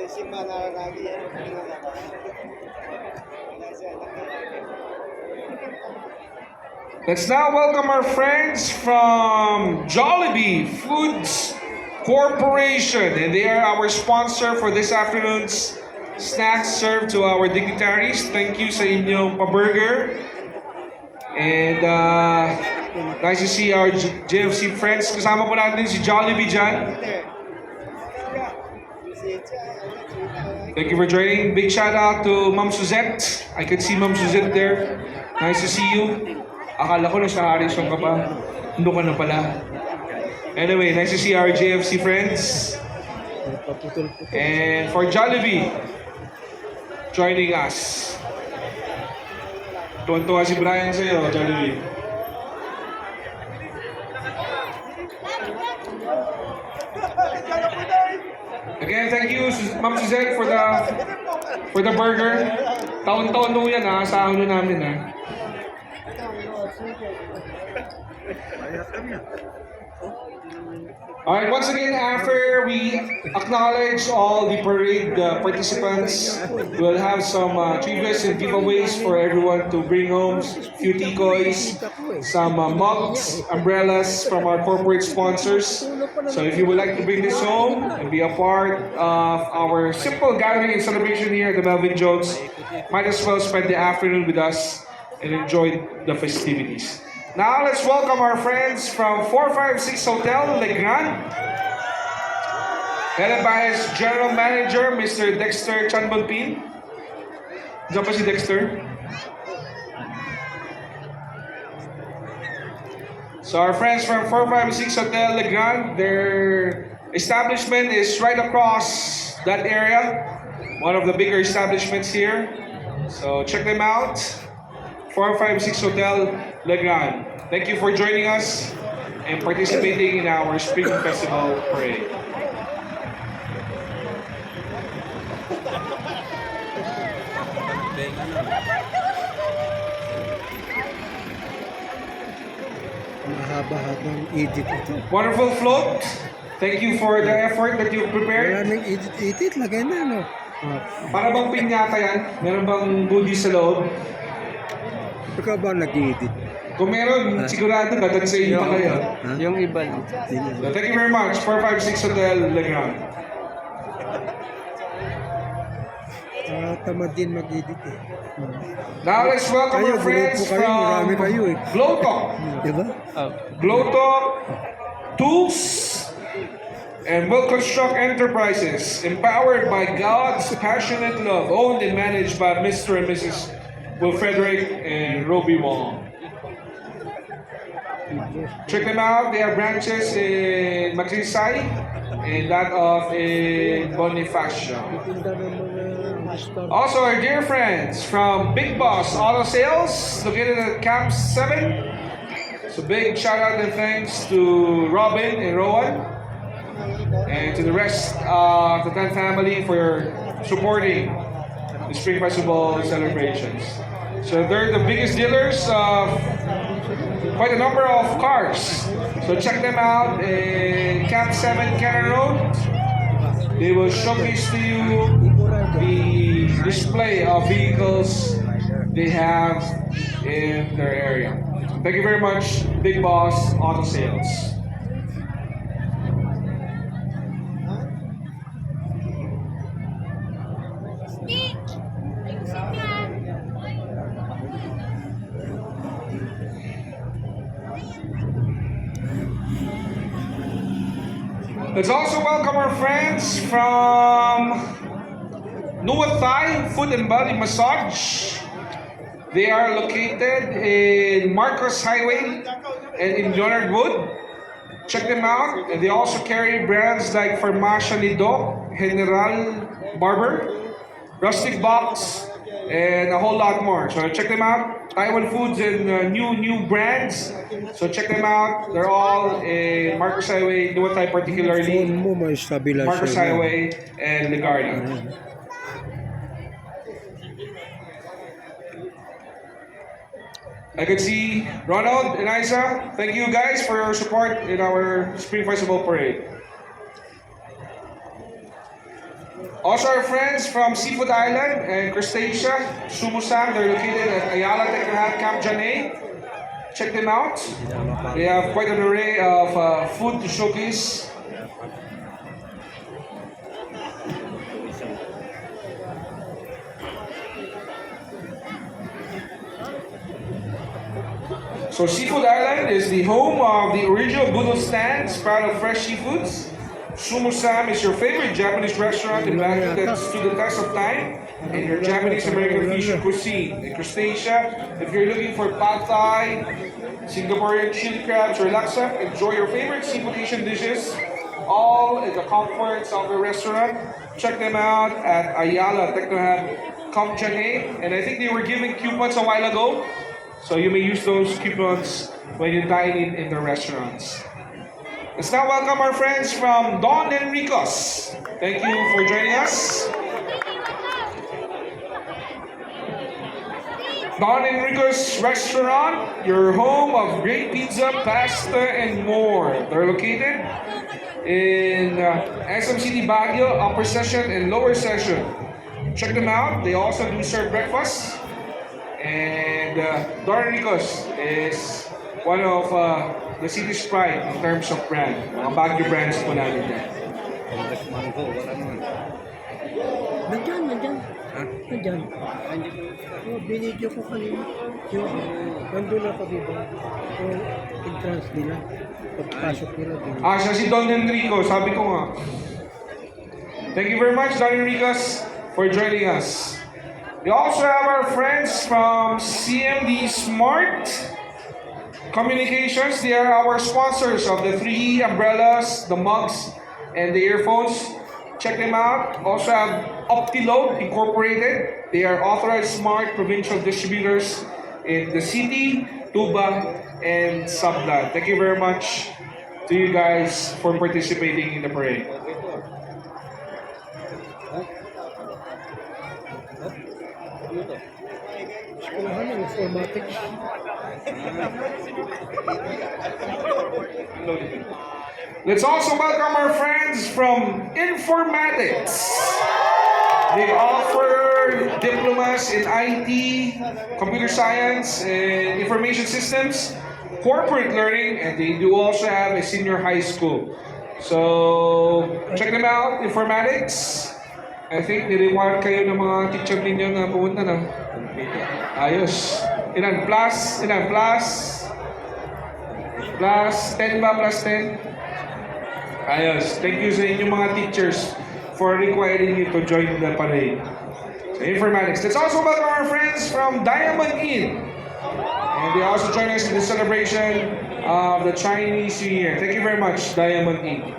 Si Manaragi. Let's now welcome our friends from Jollibee Foods Corporation, and they are our sponsor for this afternoon's snacks served to our dignitaries. Thank you sa inyong pa-burger. And nice to see our JFC friends. Kasama po natin si Jollibee dyan. Thank you for joining. Big shout out to Ma'am Suzette. I could see Ma'am Suzette there. Nice to see you. Akala ko nasa Harrison ka pa. Hindi ka na pala. Anyway, nice to see our JFC friends. And for Jollibee joining us. Tuwan-tuwa si Brian sa'yo, Jollibee. Again, thank you, Ma'am Suzette, for the burger. Taon-taon nung yan, ha? Asahan nyo namin, ha? Alright, once again, after we acknowledge all the parade participants, we'll have some trivias and giveaways for everyone to bring home. Few decoys, some mugs, umbrellas from our corporate sponsors. So if you would like to bring this home and be a part of our simple gathering and celebration here at the Melvin Jones, might as well spend the afternoon with us and enjoy the festivities. Now let's welcome our friends from 456 Hotel Le Grand, headed by his General Manager, Mr. Dexter Chanbonpin. Diyan pa si Dexter. So our friends from 456 Hotel Le Grand, their establishment is right across that area, one of the bigger establishments here. So check them out. 456 Hotel Le Grand. Thank you for joining us and participating in our Spring Festival Parade. Mahaba-habang edit ito. Wonderful float. Thank you for the effort that you've Wala prepared. nang edit, lagay na, no? Para bang pinyata yan? Meron bang goodies sa loob? Ikaw ba nag-edit? Kung meron, sigurado dadansayin pa kayo. Yung iba lang. So thank you very much, 456 Hotel Le Grand. Tamad din mag-edit eh. Now let's welcome Kayo, our friends grupo kayo, marami from kayo eh. Glow Talk. Diba? Glow Talk Tools and Will Construct Enterprises, empowered by God's passionate love, owned and managed by Mr. and Mrs. Will Frederick and Roby Wong. Check them out. They have branches in Magsaysay and that of in Bonifacio. Tinda ng mga store. Also, our dear friends from Big Boss Auto Sales, located at Camp 7. So big shout out and thanks to Robin and Rowan and to the rest of the Tan family for supporting the Spring Festival celebrations. So they're the biggest dealers of quite a number of cars. So check them out in Camp 7 Cannon Road. They will showcase to you the display of vehicles they have in their area. So thank you very much, Big Boss Auto Sales. Let's also welcome our friends from Nuwa Thai Foot and Body Massage. They are located in Marcos Highway and in Leonard Wood. Check them out. And they also carry brands like Farmacia Nido, General Barber, Rustic Box, and a whole lot more. So check them out. Taiwan Foods and new brands. So check them out. They're all in Marcos Highway, Nuwa Thai particularly, Phone mo, may stabilizer. Marcos na. Highway, and Ligarda. I could see Ronald and Isa. Thank you guys for your support in our Spring Festival Parade. Also our friends from Seafood Island and Crustacea, Sumusang, they're located at Ayala Tecnahat Camp Janay. Check them out. They have quite an array of food to showcase. So Seafood Island is the home of the original Budol stand, proud of fresh seafoods. Sumusam is your favorite Japanese restaurant in Baguio that stood the test of time in your Japanese American fusion cuisine. In Crustacea, if you're looking for pad thai, Singaporean chili crabs, or laksa, enjoy your favorite seafood Asian dishes, all in the comforts of the restaurant. Check them out at Ayala Tecnohab Comchane, and I think they were giving coupons a while ago. So you may use those coupons when you dine in the restaurants. Let's now welcome our friends from Don Enricos. Thank you for joining us. Don Enrico's Restaurant, your home of great pizza, pasta, and more. They're located in SMCD Baguio, upper session and lower session. Check them out. They also do serve breakfast. And Don Ricos is one of the city's pride in terms of brand. Mga Baguio brands po namin yan. Nandyan. Ha? Nandyan. Oh, binidyo ko kanina. Yung, nandun ako, diba? Yung entrance nila. Pagpasok nila. Siya si Don Enrico, sabi ko nga. Thank you very much, Don Enricos, for joining us. We also have our friends from CMD Smart Communications. They are our sponsors of the 3 umbrellas, the mugs, and the earphones. Check them out. Also have Optilo Incorporated. They are authorized smart provincial distributors in the city, Tuba, and Sablan. Thank you very much to you guys for participating in the parade. Skulahan ng informatics. Let's also welcome our friends from Informatics. They offer diplomas in IT, computer science, and information systems, corporate learning, and they do also have a senior high school. So, check them out, Informatics. I think niliward kayo ng mga teacher ninyo na pumunta na. Ayos. Ilan plus? Plus 10 ba? Plus 10? Ayos. Thank you sa inyong mga teachers for requiring you to join the parade. So, Informatics. Let's also welcome our friends from Diamond Inn. And they also join us in the celebration of the Chinese New Year. Thank you very much, Diamond Inn.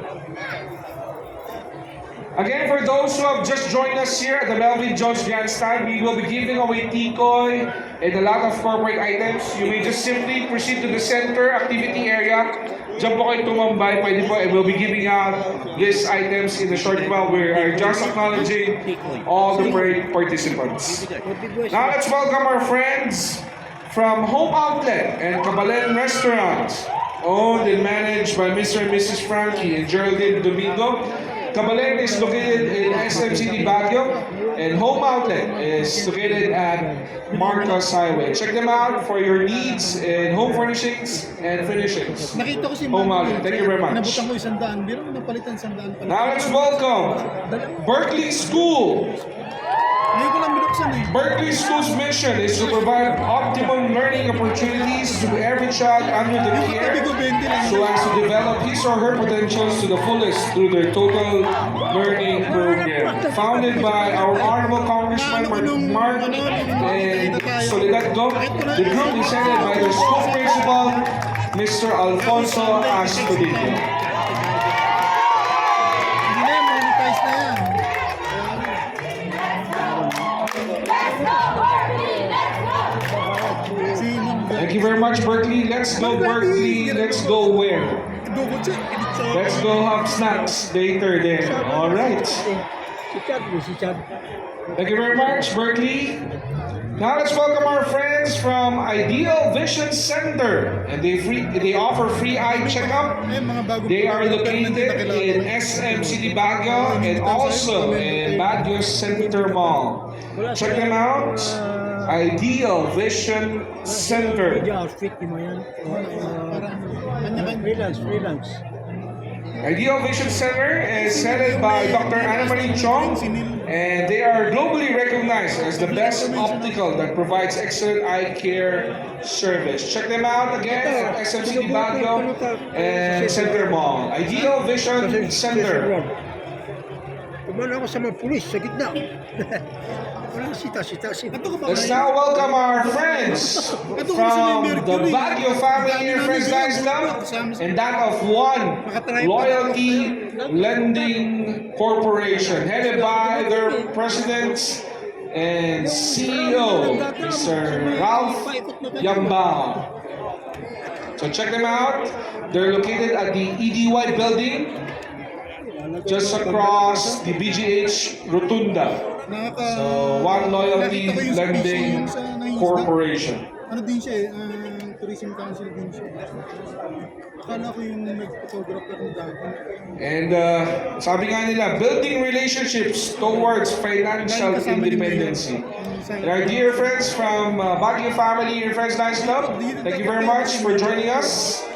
Again, for those who have just joined us here at the Melvin Jones Grandstand, we will be giving away tikoy and a lot of corporate items. You may just simply proceed to the center activity area. Diyan po kayo tumambay, pwede po, and we'll be giving out these items in a short while. We are just acknowledging all the parade participants. Now let's welcome our friends from Home Outlet and Kabalen Restaurant, owned and managed by Mr. and Mrs. Frankie and Geraldine Domingo. Kabalen is located in SMCD Baguio, and Home Outlet is located at Marcos Highway. Check them out for your needs in home furnishings and finishings. Nakita ko si Home Outlet. Thank you very much. Nabutan ko 100. Biro ko napalitan 100 pala. Now let's welcome Berkeley School. Hindi ko lang binuksan eh. Berkeley School's mission is to provide optimum learning opportunities to every child under the care so as to develop his or her potentials to the fullest through their total learning program. Founded by our Honorable Congressman Mark and Soledadgo, the group is headed by the school principal, Mr. Alfonso Astudillo. Hindi na yan, monetize na yan. Thank you very much, Berkeley. Let's go, Berkeley. Let's go where? Let's go have snacks later then. All right. Si Chad. Thank you very much, Berkeley. Now let's welcome our friends from Ideal Vision Center, and they offer free eye checkup. They are located in SMCD Baguio and also in Baguio Center Mall. Check them out. Ideal Vision Center. Outfit mo yan. Freelance. Ideal Vision Center is headed by Dr. Anna Marie Chong, and they are globally recognized as the best optical that provides excellent eye care service. Check them out again at SMCD Baguio and Center Mall. Ideal Vision Center. Kumana ako sa mga pulis sa gitna. Walang sita-sita. Let's now welcome our friends from the Baguio Family and Friends Guys Club and that of One Loyalty Lending Corporation, headed by their president and CEO, Mr. Ralph Yambao. So check them out. They're located at the EDY building, just across the BGH Rotunda. So, One Loyalty Lending Corporation. Ano din siya eh, Tourism Council din siya. Akala ko yung nag-photographer ng dati. And sabi nga nila, building relationships towards financial independency. And our dear friends from Baguio Family and Friends Dance Club, thank you very much for joining us.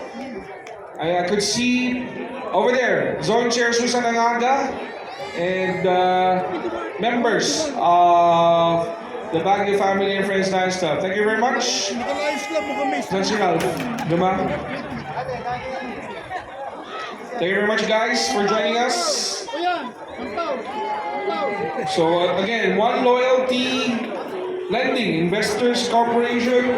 I could see over there, Zone Chair Susan Angaga and members of the Baguio Family and Friends Dance Club. Thank you very much. Naka-live club mo kami. National, Duma. Thank you very much, guys, for joining us. O yan, ang tao. So again, One Loyalty Lending Investors Corporation,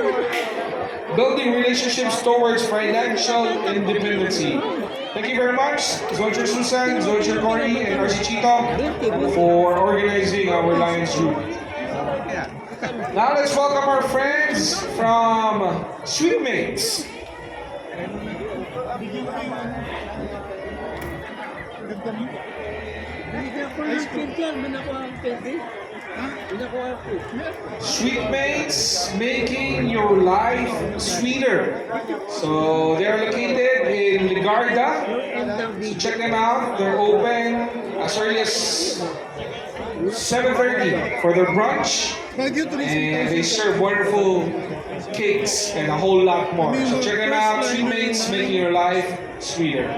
building relationships towards financial independency. Thank you very much, Zoncher Susan, Zoncher Cory, and RC Chito for organizing our Lions Group. Now let's welcome our friends from Sweetmates. Sweetmates, making your life sweeter. So they're located in Ligarda. So check them out. They're open as early as 7:30 for their brunch. Baguio Tourism And they Council. serve wonderful cakes and a whole lot more. So check them out. Sweetmates, making your life sweeter.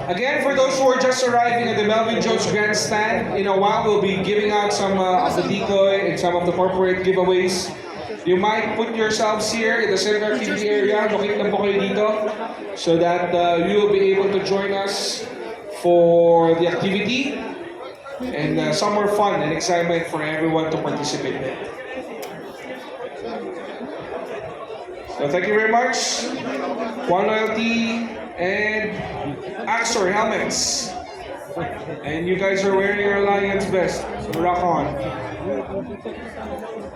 Again, for those who are just arriving at the Melvin Jones Grandstand, in a while we'll be giving out some of the decoy and some of the corporate giveaways. You might put yourselves here in the center activity area, looking lang po kayo dito, so that you will be able to join us for the activity and some more fun and excitement for everyone to participate. So thank you very much. One Loyalty and Axor helmets. And you guys are wearing your Alliance vest. So rock on.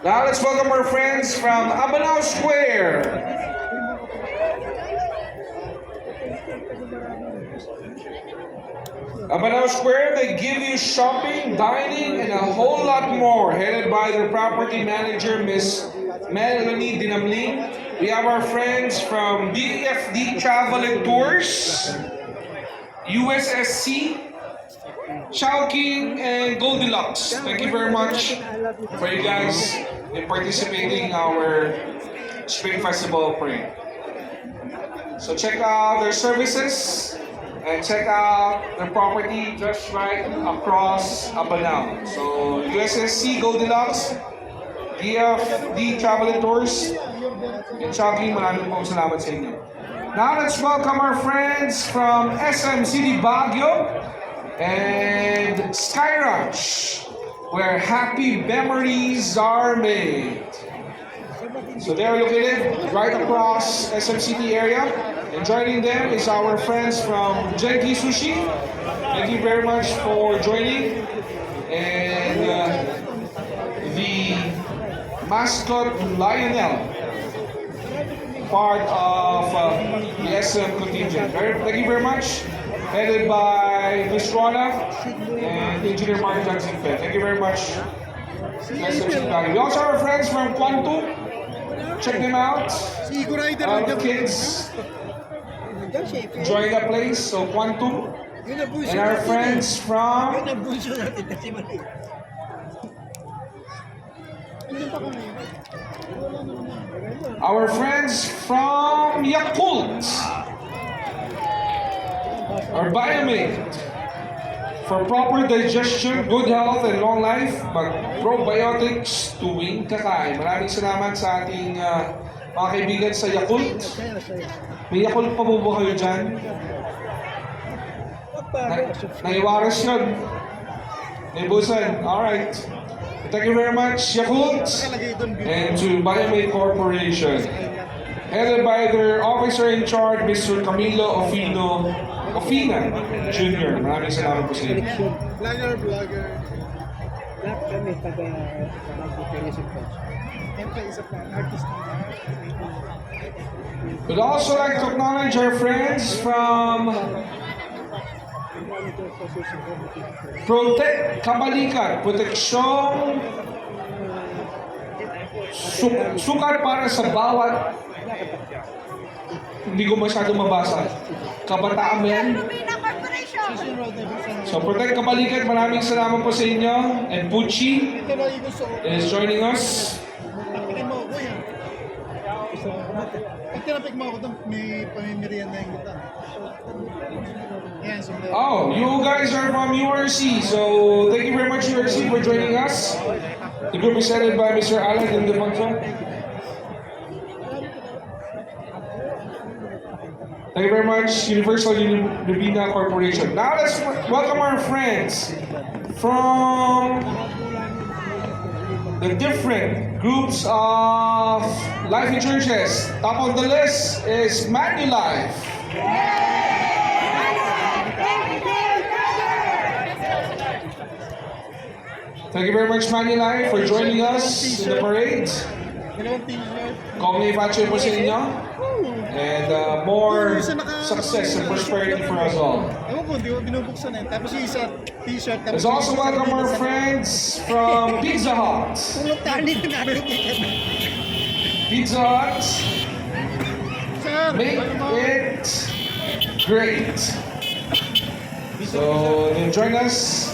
Now let's welcome our friends from Abanao Square. Abanao Square, they give you shopping, dining, and a whole lot more, headed by their property manager, Miss Melanie Dinamling. We have our friends from DFD Travel and Tours, USSC, Chowking, and Goldilocks. Thank you very much for you guys in participating in our Spring Festival Parade. So check out their services and check out the property just right across Abanao. So USSC, Goldilocks, DFD Travel and Tours, and Chowking, maraming pong salamat sa inyo. Now let's welcome our friends from SM City Baguio and Sky Ranch, where happy memories are made. So they're located right across SM City area. And joining them is our friends from Genki Sushi. Thank you very much for joining. And the mascot Lionel, part of the SM contingent. Thank you very much. Headed by Ms. Rona and Engineer Mark Johnson. Thank you very much. We also have our friends from Quantum. Check them out. Si Igo Rider Our ang kids enjoy the place. So Quantum. And our friends from Yakult. Our Biomate. For proper digestion, good health, and long life, mag-probiotics tuwing kakain. Maraming salamat sa ating mga kaibigan sa Yakult. May Yakult pa po ba kayo dyan? Naiwaras yun. Naibusan. Alright. Thank you very much, Yakult. And to Biomate Corporation. Headed by their officer in charge, Mr. Camilo Ofina Jr. Maraming salamat po sa inyo. Vlogger. Lahat kami taga-tourism council. Siyempre, isa pa, artist. We'd also like to acknowledge our friends from Protect Kabalikan, Proteksyon Sukat para sa bawat, hindi ko masyado mabasa. Kabataan mo yan? So protect kabalikat, maraming salamat po sa inyo. And Pucci Ito na yung gusto ko. is joining us. Tapikin mo ako yan. Pag tinapik mo ako doon, may pamimirian na yung kita. Yan, sundan. Oh, you guys are from URC, so thank you very much URC for joining us. The group is headed by Mr. Alan Ildefonso. Thank you very much, Universal Lubina Corporation. Now let's welcome our friends from the different groups of life in churches. Top of the list is Manulife. Thank you very much, Manulife, for joining us in the parade. Dalawang t-shirt. Congratulations po sa inyo. And more success and prosperity for us all. Ewan ko, hindi ko binubuksan eh. Tapos yung isa, t-shirt. Let's also welcome our friends from Pizza Hut. Pulong tali na natin. Pizza Hut, Sir, make ano mo? it great. So they join us,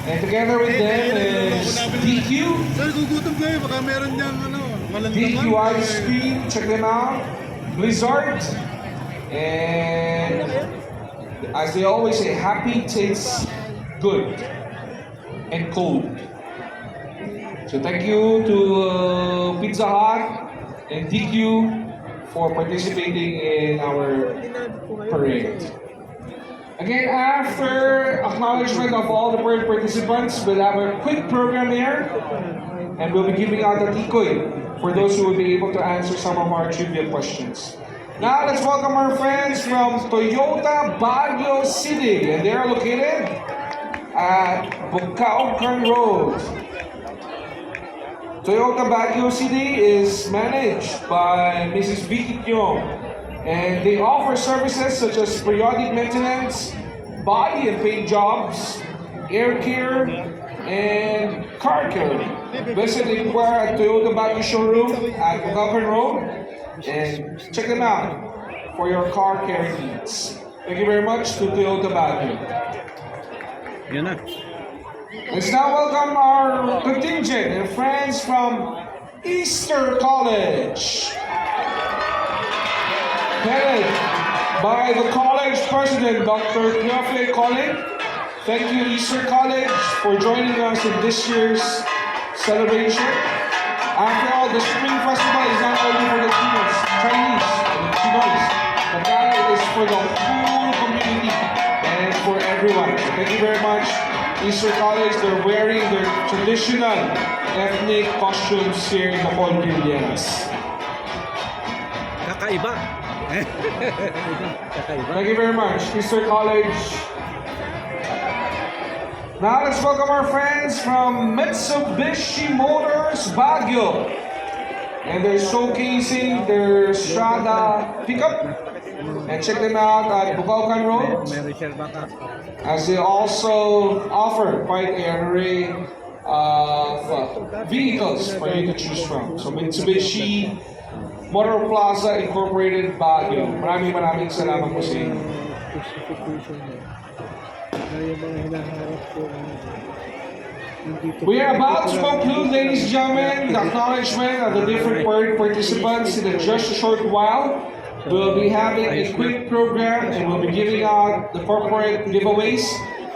and together with them is DQ, Sir, gugutom kayo. Baka meron niyang ano, walang DQ laman. Ice Cream, check them out, Blizzard, and as they always say, happy tastes good and cold. So thank you to Pizza Hut and DQ for participating in our parade. Again, after acknowledgement of all the parade participants, we'll have a quick program here, and we'll be giving out a tikoy for those who will be able to answer some of our trivia questions. Now, let's welcome our friends from Toyota Baguio City, and they are located at Baguio Road. Toyota Baguio City is managed by Mrs. Vicky Kyong, and they offer services such as periodic maintenance, body and paint jobs, air care, and car care. Visit and inquire at Toyota Baguio Showroom at Baguio Road and check them out for your car care needs. Thank you very much to Toyota Baguio. Yan na. Let's now welcome our contingent and friends from Easter College. Headed by the college president, Dr. Teofle Colin. Thank you, Easter College, for joining us in this year's celebration. After all, the Spring Festival is not only for the Chinese, the Pinoys, but that is for the whole community and for everyone. So thank you very much. Easter College, they're wearing their traditional ethnic costumes here in the Hall Brilliance. Kakaiba. Kakaiba. Thank you very much, Easter College. Now let's welcome our friends from Mitsubishi Motors Baguio. And they're showcasing their Strada pickup. And check them out at Bucaucan Road, May reserve ka. as they also offer quite an array of vehicles for you to choose from. So Mitsubishi Motor Plaza Incorporated Baguio. Maraming salamat po sa inyo. Specification niya. Kaya yung mga hinaharap ko. We are about to conclude, ladies and gentlemen, the acknowledgement of the different parade participants in just a short while. We'll be having a quick program and we'll be giving out the corporate giveaways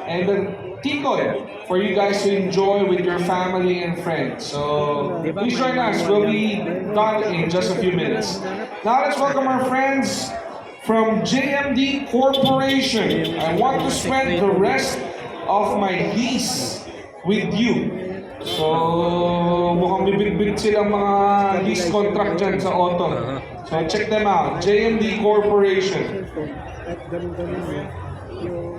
and the tikoy for you guys to enjoy with your family and friends. So please join us. We'll be done in just a few minutes. Now let's welcome our friends from JMD Corporation. I want to spend the rest of my lease with you. So, mukhang bibig-big silang mga lease contract dyan sa auto. So, check them out. JMD Corporation. At ganun-ganun yung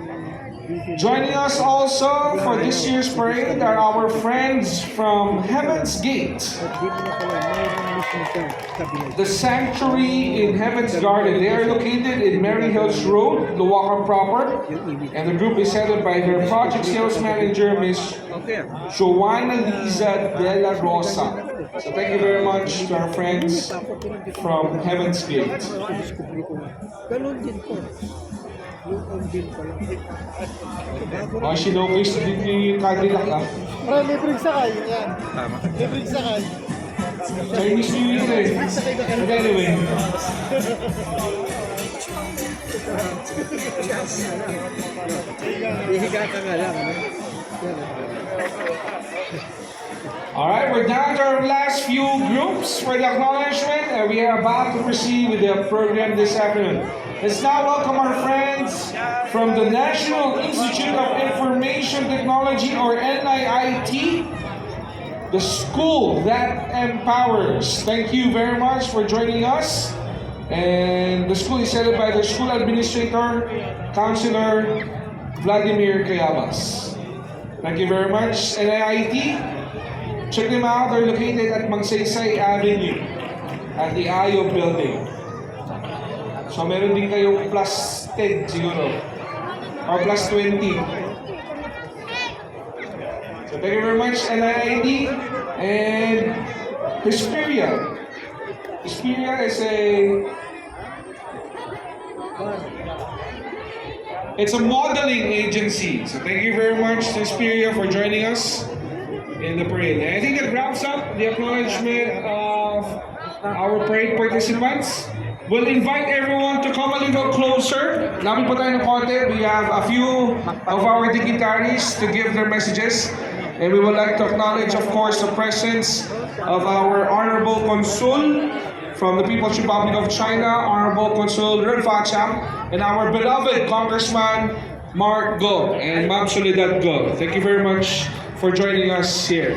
Joining us also for this year's parade are our friends from Heaven's Gate, at dito na pala may mission ka kabinet. the sanctuary in Heaven's Garden. They are located in Mary Hills Road, Luwakan proper, and the group is headed by their project sales manager, Miss Okay. Joanna Liza De La Rosa. So thank you very much to our friends from Heaven's Gate. Discovery ko nga. Ganun din po. Yung on bill pa lang. Oh, sinokis din yung Cadillac ah. Para libreng sakay. Yan. Libreng sakay. Chinese New Year eh. But anyway. Hihiga ka nga lang. Ano? Alright, we're down to our last few groups for the acknowledgement, and we are about to proceed with the program this afternoon. Let's now welcome our friends from the National Institute of Information Technology, or NIIT, the school that empowers. Thank you very much for joining us. And the school is headed by the school administrator, Councilor Vladimir Kayabas. Thank you very much, NIIT. Check them out. They're located at Magsaysay Avenue at the Ayo Building. So meron din kayong plus 10 siguro. Or plus 20. So thank you very much, NIIT. And Hesperia. Hesperia is it's a modeling agency. So thank you very much to Hesperia for joining us in the parade. And I think that wraps up the acknowledgement of our parade participants. We'll invite everyone to come a little closer. Lapit po tayo ng konti. We have a few of our dignitaries to give their messages. And we would like to acknowledge, of course, the presence of our Honorable Consul from the People's Republic of China, Honorable Consul Ren Facham, and our beloved Congressman Mark Go and Ma'am Soledad Go. Thank you very much for joining us here.